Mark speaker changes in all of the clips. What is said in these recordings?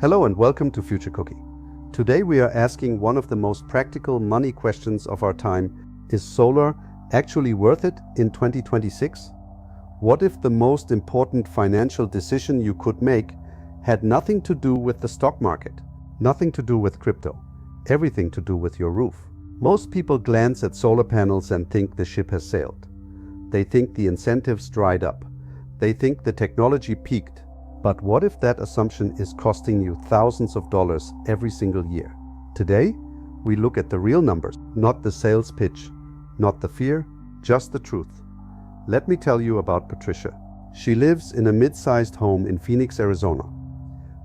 Speaker 1: Hello and welcome to Future Cookie. Today we are asking one of the most practical money questions of our time. Is solar actually worth it in 2026? What if the most important financial decision you could make had nothing to do with the stock market, nothing to do with crypto, everything to do with your roof? Most people glance at solar panels and think the ship has sailed. They think the incentives dried up. They think the technology peaked. But what if that assumption is costing you thousands of dollars every single year? Today, we look at the real numbers, not the sales pitch, not the fear, just the truth. Let me tell you about Patricia. She lives in a mid-sized home in Phoenix, Arizona.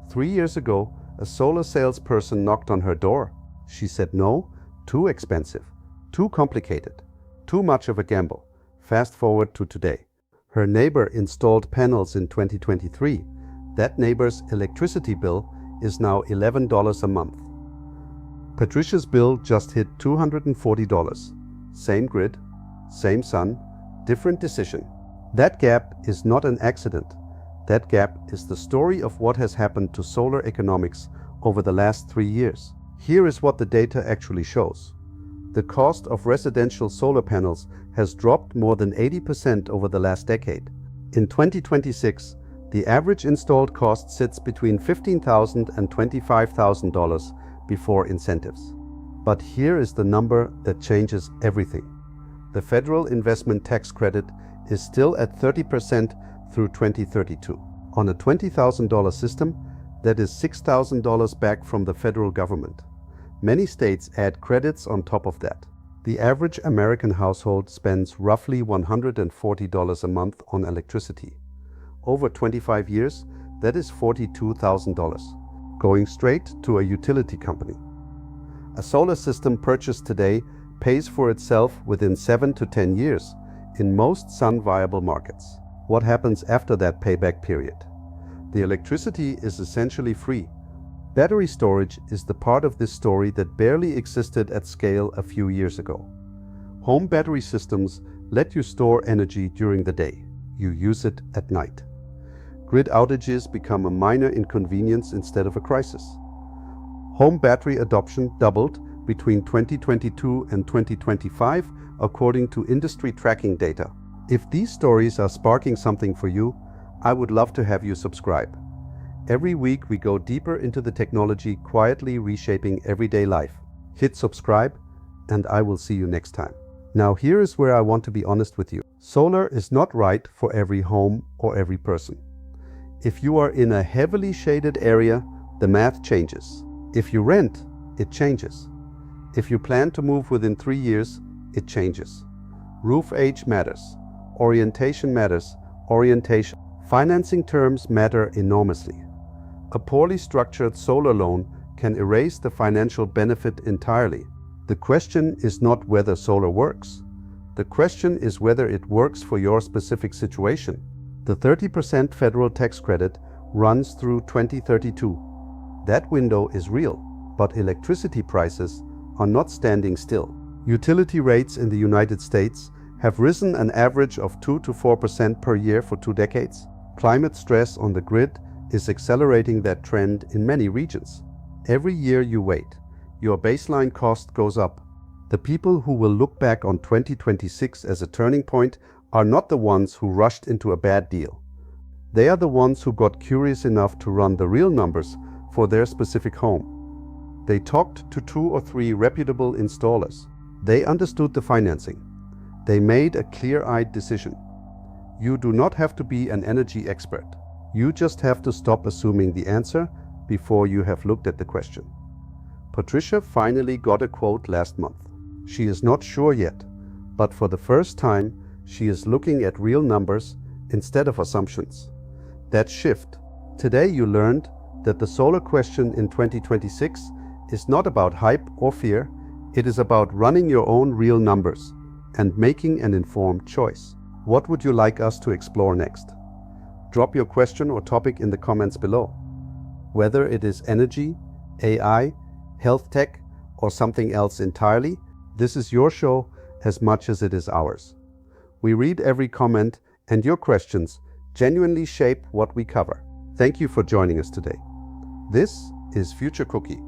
Speaker 1: 3 years ago, a solar salesperson knocked on her door. She said no, too expensive, too complicated, too much of a gamble. Fast forward to today. Her neighbor installed panels in 2023. That neighbor's electricity bill is now $11 a month. Patricia's bill just hit $240. Same grid, same sun, different decision. That gap is not an accident. That gap is the story of what has happened to solar economics over the last 3 years. Here is what the data actually shows. The cost of residential solar panels has dropped more than 80% over the last decade. In 2026, the average installed cost sits between $15,000 and $25,000 before incentives. But here is the number that changes everything. The federal investment tax credit is still at 30% through 2032. On a $20,000 system, that is $6,000 back from the federal government. Many states add credits on top of that. The average American household spends roughly $140 a month on electricity. Over 25 years, that is $42,000, going straight to a utility company. A solar system purchased today pays for itself within 7 to 10 years in most sun-viable markets. What happens after that payback period? The electricity is essentially free. Battery storage is the part of this story that barely existed at scale a few years ago. Home battery systems let you store energy during the day. You use it at night. Grid outages become a minor inconvenience instead of a crisis. Home battery adoption doubled between 2022 and 2025, according to industry tracking data. If these stories are sparking something for you, I would love to have you subscribe. Every week we go deeper into the technology quietly reshaping everyday life. Hit subscribe, and I will see you next time. Now here is where I want to be honest with you. Solar is not right for every home or every person. If you are in a heavily shaded area, the math changes. If you rent, it changes. If you plan to move within 3 years, it changes. Roof age matters. Orientation matters. Orientation. Financing terms matter enormously. A poorly structured solar loan can erase the financial benefit entirely. The question is not whether solar works. The question is whether it works for your specific situation. The 30% federal tax credit runs through 2032. That window is real, but electricity prices are not standing still. Utility rates in the United States have risen an average of 2 to 4% per year for 2 decades. Climate stress on the grid is accelerating that trend in many regions. Every year you wait, your baseline cost goes up. The people who will look back on 2026 as a turning point are not the ones who rushed into a bad deal. They are the ones who got curious enough to run the real numbers for their specific home. They talked to 2 or 3 reputable installers. They understood the financing. They made a clear-eyed decision. You do not have to be an energy expert. You just have to stop assuming the answer before you have looked at the question. Patricia finally got a quote last month. She is not sure yet, but for the first time, she is looking at real numbers instead of assumptions. That shift. Today you learned that the solar question in 2026 is not about hype or fear. It is about running your own real numbers and making an informed choice. What would you like us to explore next? Drop your question or topic in the comments below. Whether it is energy, AI, health tech, or something else entirely, this is your show as much as it is ours. We read every comment, and your questions genuinely shape what we cover. Thank you for joining us today. This is Future Cookie.